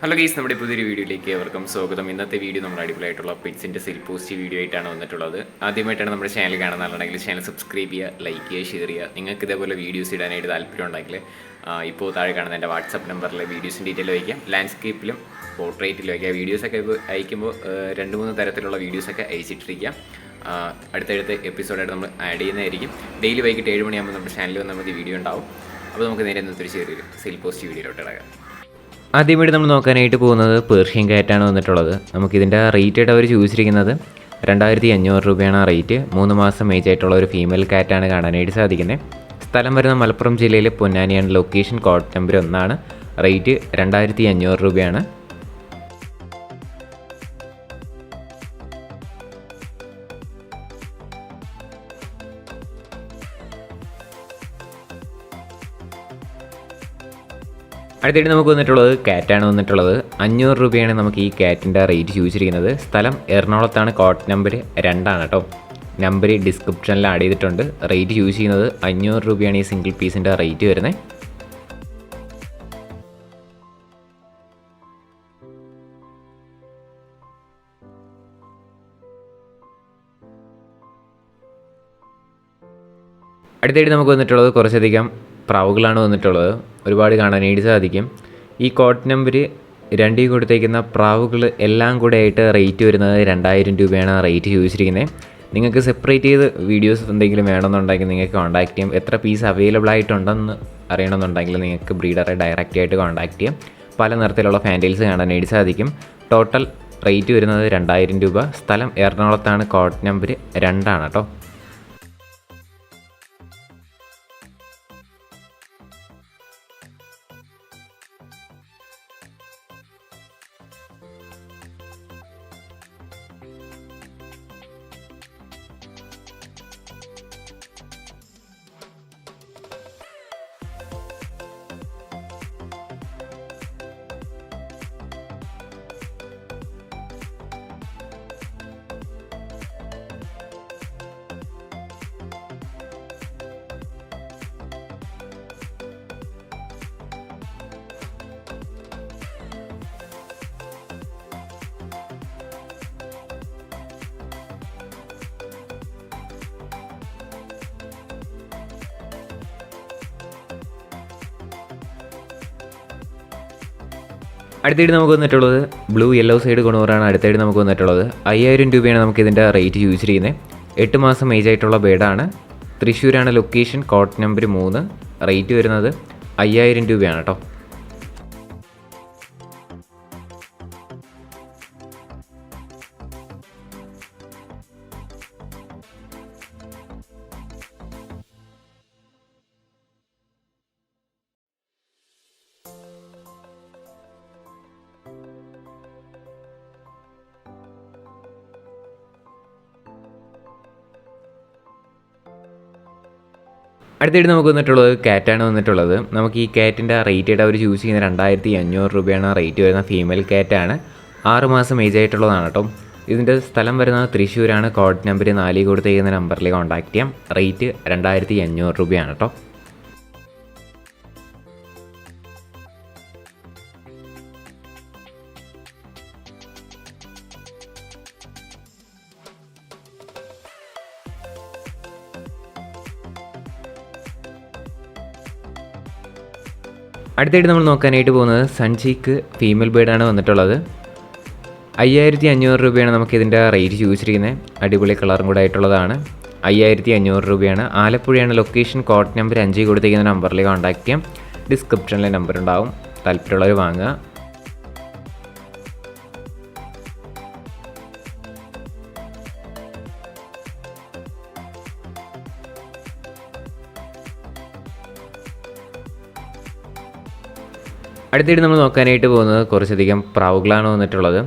Hello guys, നമ്മുടെ പുതിയൊരു വീഡിയോയിലേക്ക് ഏവർക്കും സ്വാഗതം. ഇന്നത്തെ വീഡിയോ നമ്മുടെ അടിപൊളിയായിട്ടുള്ള പെറ്റ്സിൻ്റെ സെയിൽ പോസ്റ്റ് വീഡിയോ ആയിട്ടാണ് വന്നിട്ടുള്ളത്. ആദ്യമായിട്ടാണ് നമ്മുടെ ചാനൽ കാണുന്നതാണെങ്കിൽ ചാനൽ സബ്സ്ക്രൈബ് ചെയ്യുക, ലൈക്ക് ചെയ്യുക, ഷെയർ ചെയ്യുക. നിങ്ങൾക്ക് ഇതേപോലെ വീഡിയോസ് ഇടാനായിട്ട് താല്പര്യം ഉണ്ടെങ്കിൽ ഇപ്പോൾ താഴെ കാണുന്ന എൻ്റെ വാട്സപ്പ് നമ്പറിൽ വീഡിയോസിൻ്റെ ഡീറ്റെയിൽ വയ്ക്കാം. ലാൻഡ്സ്കേപ്പിലും പോർട്രേറ്റിലും വയ്ക്കുക. വീഡിയോസൊക്കെ അയക്കുമ്പോൾ 2-3 തരത്തിലുള്ള വീഡിയോസൊക്കെ അയച്ചിട്ടിരിക്കാം. അടുത്തടുത്ത എപ്പിസോഡായിട്ട് നമ്മൾ ആഡ് ചെയ്യുന്നതായിരിക്കും. ഡെയിലി വൈകിട്ട് 7 മണിയാകുമ്പോൾ നമ്മുടെ ചാനലിൽ വന്ന് നമുക്ക് വീഡിയോ ഉണ്ടാവും. അപ്പോൾ നമുക്ക് നേരെ ഇന്നത്തെ ഒരു ചെറിയൊരു സെയിൽ പോസ്റ്റ് വീഡിയോയിലോട്ട് ഇടാം. ആദ്യമായിട്ട് നമ്മൾ നോക്കാനായിട്ട് പോകുന്നത് പേർഷ്യൻ കാറ്റാണ് വന്നിട്ടുള്ളത്. നമുക്കിതിൻ്റെ റേറ്റ് ആയിട്ട് അവർ ചോദിച്ചിരിക്കുന്നത് 2500 രൂപയാണ് റേറ്റ്. 3 മാസം ഏജ് ആയിട്ടുള്ള ഒരു ഫീമെയിൽ കാറ്റാണ് കാണാനായിട്ട് സാധിക്കുന്നത്. സ്ഥലം വരുന്ന മലപ്പുറം ജില്ലയിലെ പൊന്നാനിയാണ്. ലൊക്കേഷൻ കോഡ് നമ്പർ 1 റേറ്റ് 2500 രൂപയാണ്. അടുത്തായിട്ട് നമുക്ക് വന്നിട്ടുള്ളത് കാറ്റാണ് വന്നിട്ടുള്ളത്. 500 രൂപയാണ് നമുക്ക് ഈ കാറ്റിൻ്റെ റേറ്റ് ചോദിച്ചിരിക്കുന്നത്. സ്ഥലം എറണാകുളത്താണ്. കോഡ് നമ്പർ 2 കേട്ടോ. നമ്പർ ഡിസ്ക്രിപ്ഷനിൽ ആഡ് ചെയ്തിട്ടുണ്ട്. റേറ്റ് ചൂസ് ചെയ്യുന്നത് 500 രൂപയാണ് ഈ സിംഗിൾ പീസിൻ്റെ റേറ്റ് വരുന്നത്. അടുത്തായിട്ട് നമുക്ക് വന്നിട്ടുള്ളത് കുറച്ചധികം പ്രാവുകളാണ് വന്നിട്ടുള്ളത്. ഒരുപാട് കാണാനായിട്ട് സാധിക്കും. ഈ കോഡ് നമ്പർ 2 കൊടുത്തേക്കുന്ന പ്രാവുകൾ എല്ലാം കൂടെ ആയിട്ട് റേറ്റ് വരുന്നത് 2000 രൂപയാണ് റേറ്റ് ചോദിച്ചിരിക്കുന്നത്. നിങ്ങൾക്ക് സെപ്പറേറ്റ് ചെയ്ത് വീഡിയോസ് എന്തെങ്കിലും വേണമെന്നുണ്ടെങ്കിൽ നിങ്ങൾക്ക് കോൺടാക്ട് ചെയ്യാം. എത്ര പീസ് അവൈലബിൾ ആയിട്ടുണ്ടെന്ന് അറിയണമെന്നുണ്ടെങ്കിൽ നിങ്ങൾക്ക് ബ്രീഡറെ ഡയറക്റ്റ് ആയിട്ട് കോൺടാക്ട് ചെയ്യാം. പല നിറത്തിലുള്ള ഫാൻറ്റൈൽസ് കാണാനായിട്ട് സാധിക്കും. ടോട്ടൽ റേറ്റ് വരുന്നത് 2000 രൂപ. സ്ഥലം എറണാകുളത്താണ്. കോഡ് നമ്പർ 2 കേട്ടോ. അടുത്തായിട്ട് നമുക്ക് വന്നിട്ടുള്ളത് ബ്ലൂ യെല്ലോ സൈഡ് കൊണൂറാണ്. അടുത്തായിട്ട് നമുക്ക് വന്നിട്ടുള്ളത് 5000 രൂപയാണ് നമുക്ക് ഇതിൻ്റെ റേറ്റ് ചോദിച്ചിരിക്കുന്നത്. 8 മാസം ഏജ് ആയിട്ടുള്ള ബേഡാണ്. തൃശ്ശൂരാണ് ലൊക്കേഷൻ. കോഡ് നമ്പർ 3 റേറ്റ് വരുന്നത് 5000 രൂപയാണ് കേട്ടോ. അടുത്തായിട്ട് നമുക്ക് വന്നിട്ടുള്ളത് കാറ്റാണ് വന്നിട്ടുള്ളത്. നമുക്ക് ഈ കാറ്റിൻ്റെ റേറ്റ് ആയിട്ട് അവർ ചൂസ് ചെയ്യുന്നത് 2500 രൂപയാണ് റേറ്റ് വരുന്ന ഫീമെയിൽ കാറ്റാണ്. 6 മാസം ഏജ് ആയിട്ടുള്ളതാണ് കേട്ടോ. ഇതിൻ്റെ സ്ഥലം വരുന്നത് തൃശ്ശൂരാണ്. കോഡ് നമ്പർ 4 കൊടുത്തേക്കുന്ന നമ്പറിൽ കോൺടാക്ട് ചെയ്യാം. റേറ്റ് 2500 രൂപയാണ് കേട്ടോ. അടുത്തായിട്ട് നമ്മൾ നോക്കാനായിട്ട് പോകുന്നത് സൺചീക്ക് ഫീമെയിൽ ബേഡാണ് വന്നിട്ടുള്ളത്. 5500 രൂപയാണ് നമുക്കിതിൻ്റെ റേറ്റ് ചോദിച്ചിരിക്കുന്നത്. അടിപൊളി കളറും കൂടെ ആയിട്ടുള്ളതാണ്. 5500 രൂപയാണ്. ആലപ്പുഴയാണ് ലൊക്കേഷൻ. കോഡ് നമ്പർ 5 കൊടുത്തിരിക്കുന്ന നമ്പറിൽ കോൺടാക്ട് ചെയ്യാം. ഡിസ്ക്രിപ്ഷനിലെ നമ്പർ ഉണ്ടാവും. താല്പര്യമുള്ളവർ വാങ്ങുക. അടുത്തായിട്ട് നമ്മൾ നോക്കാനായിട്ട് പോകുന്നത് കുറച്ചധികം പ്രാവുകളാണ് വന്നിട്ടുള്ളത്.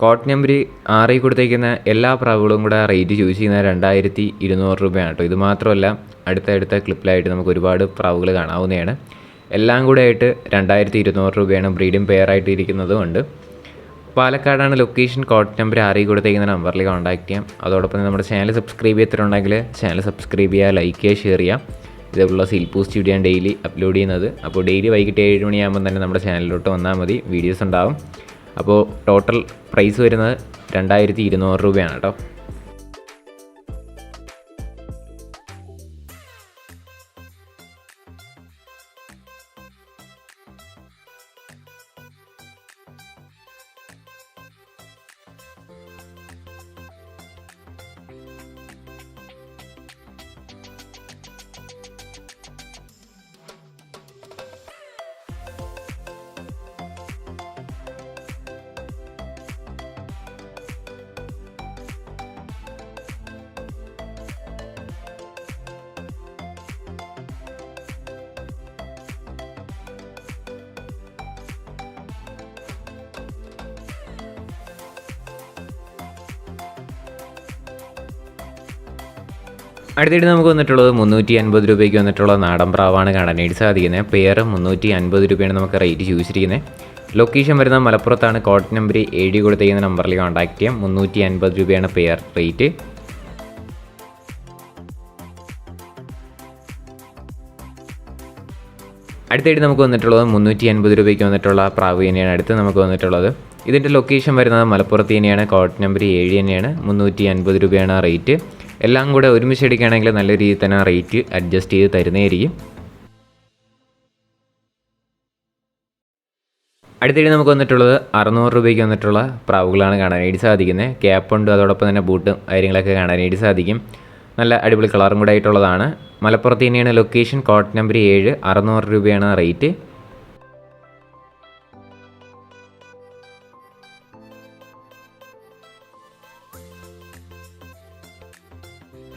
കോഡ് നമ്പർ 6 കൊടുത്തേക്കുന്ന എല്ലാ പ്രാവുകളും കൂടെ റേറ്റ് ചൂസ് ചെയ്യുന്നത് 2200 രൂപയാണ് കേട്ടോ. ഇത് മാത്രമല്ല അടുത്തടുത്ത ക്ലിപ്പിലായിട്ട് നമുക്ക് ഒരുപാട് പ്രാവുകൾ കാണാവുന്നതാണ്. എല്ലാം കൂടെ ആയിട്ട് 2200 രൂപയാണ്. ബ്രീഡിംഗ് പെയറായിട്ട് ഇരിക്കുന്നതുകൊണ്ട്. പാലക്കാടാണ് ലൊക്കേഷൻ. കോഡ് നമ്പർ 6 കൊടുത്തേക്കുന്ന നമ്പറിൽ കോൺടാക്ട് ചെയ്യാം. അതോടൊപ്പം നമ്മുടെ ചാനൽ സബ്സ്ക്രൈബ് ചെയ്തിട്ടുണ്ടെങ്കിൽ ചാനൽ സബ്സ്ക്രൈബ് ചെയ്യുക, ലൈക്ക് ചെയ്യുക, ഷെയർ ചെയ്യുക. ഇതേപോലുള്ള silk post video daily upload ചെയ്യുന്നത്. അപ്പോൾ ഡെയിലി വൈകിട്ട് 7 മണിയാകുമ്പോൾ തന്നെ നമ്മുടെ ചാനലിലോട്ട് വന്നാൽ മതി, വീഡിയോസ് ഉണ്ടാവും. അപ്പോൾ ടോട്ടൽ പ്രൈസ് വരുന്നത് 2200 രൂപയാണ് കേട്ടോ. അടുത്തായിട്ട് നമുക്ക് വന്നിട്ടുള്ളത് 350 രൂപയ്ക്ക് വന്നിട്ടുള്ള നാടൻ പ്രാവാണ് കാണാനായിട്ട് സാധിക്കുന്നത്. പെയർ 350 രൂപയാണ് നമുക്ക് റേറ്റ് ചോദിച്ചിരിക്കുന്നത്. ലൊക്കേഷൻ വരുന്നത് മലപ്പുറത്താണ്. കോഡ് നമ്പർ 7 കൊടുത്തിരിക്കുന്ന നമ്പറിൽ കോൺടാക്ട് ചെയ്യാം. 350 രൂപയാണ് പെയർ റേറ്റ്. അടുത്തായിട്ട് നമുക്ക് വന്നിട്ടുള്ളത് 350 രൂപയ്ക്ക് വന്നിട്ടുള്ള പ്രാവ് തന്നെയാണ് അടുത്ത് നമുക്ക് വന്നിട്ടുള്ളത്. ഇതിൻ്റെ ലൊക്കേഷൻ വരുന്നത് മലപ്പുറത്ത് തന്നെയാണ്. കോഡ് നമ്പർ 7 തന്നെയാണ്. 350 രൂപയാണ് റേറ്റ്. എല്ലാം കൂടെ ഒരുമിച്ച് എടുക്കുകയാണെങ്കിൽ നല്ല രീതിയിൽ തന്നെ റേറ്റ് അഡ്ജസ്റ്റ് ചെയ്ത് തരുന്നതായിരിക്കും. അടുത്തിടെ നമുക്ക് വന്നിട്ടുള്ളത് 600 രൂപയ്ക്ക് വന്നിട്ടുള്ള പ്രാവുകളാണ് കാണാനായിട്ട് സാധിക്കുന്നത്. ക്യാപ്പുണ്ട്, അതോടൊപ്പം തന്നെ ബൂട്ടും കാര്യങ്ങളൊക്കെ കാണാനായിട്ട് സാധിക്കും. നല്ല അടിപൊളി കളറും കൂടെ ആയിട്ടുള്ളതാണ്. മലപ്പുറത്ത് തന്നെയാണ് ലൊക്കേഷൻ. Code number 7. 600 രൂപയാണ് റേറ്റ്.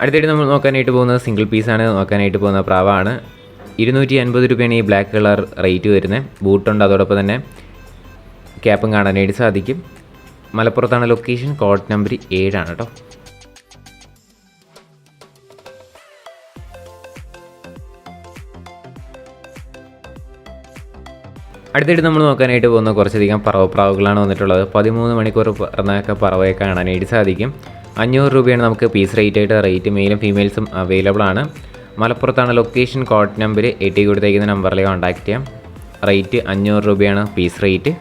അടുത്തായിട്ട് നമ്മൾ നോക്കാനായിട്ട് പോകുന്നത് സിംഗിൾ പീസാണ് നോക്കാനായിട്ട് പോകുന്ന പ്രാവാണ്. 250 രൂപയാണ് ഈ ബ്ലാക്ക് കളർ റേറ്റ് വരുന്നത്. ബൂട്ടുണ്ട്, അതോടൊപ്പം തന്നെ ക്യാപ്പും കാണാനായിട്ട് സാധിക്കും. മലപ്പുറത്താണ് ലൊക്കേഷൻ. കോഡ് നമ്പർ 7 ആണ് കേട്ടോ. അടുത്തായിട്ട് നമ്മൾ നോക്കാനായിട്ട് പോകുന്ന കുറച്ചധികം പറവപ്രാവുകളാണ് വന്നിട്ടുള്ളത്. 13 മണിക്കൂർ പറന്നൊക്കെ പറവയൊക്കെ കാണാനായിട്ട് സാധിക്കും. 500 രൂപയാണ് നമുക്ക് പീസ് റേറ്റ് ആയിട്ട്. റേറ്റ് മെയിലും ഫീമെയിൽസും അവൈലബിൾ ആണ്. മലപ്പുറത്താണ് ലൊക്കേഷൻ. കോഡ് നമ്പർ 8 കൊടുത്തേക്കുന്ന നമ്പറിൽ കോൺടാക്ട് ചെയ്യാം. റേറ്റ് 500 രൂപയാണ് പീസ് റേറ്റ്.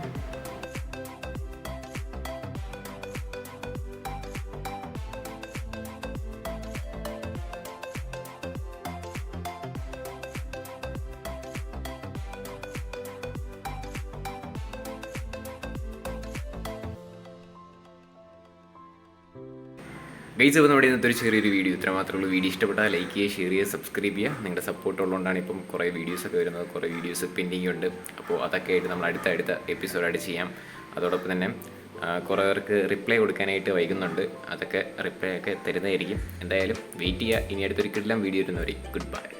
ഗൈസ്, അപ്പോൾ നമ്മുടെ ഇന്നത്തെ ഒരു ചെറിയൊരു വീഡിയോ ഇത്ര മാത്രമേ ഉള്ളൂ. വീഡിയോ ഇഷ്ടപ്പെട്ടാൽ ലൈക്ക് ചെയ്യുക, ഷെയർ ചെയ്യുക, സബ്സ്ക്രൈബ് ചെയ്യുക. നിങ്ങളുടെ സപ്പോർട്ട് ഉള്ളതുകൊണ്ടാണ് ഇപ്പം കുറേ വീഡിയോസൊക്കെ വരുന്നത്. കുറേ വീഡിയോസ് പെൻഡിങ് ഉണ്ട്. അപ്പോൾ അതൊക്കെ ആയിട്ട് നമ്മൾ അടുത്ത എപ്പിസോഡായിട്ട് ചെയ്യാം. അതോടൊപ്പം തന്നെ കുറേ പേർക്ക് റിപ്ലൈ കൊടുക്കാനായിട്ട് വൈകുന്നുണ്ട്. അതൊക്കെ റിപ്ലൈ ഒക്കെ തരുന്നതായിരിക്കും. എന്തായാലും വെയിറ്റ് ചെയ്യുക. ഇനി അടുത്തൊരു കിടിലം വീഡിയോ വരുന്നവരെ ഗുഡ് ബൈ.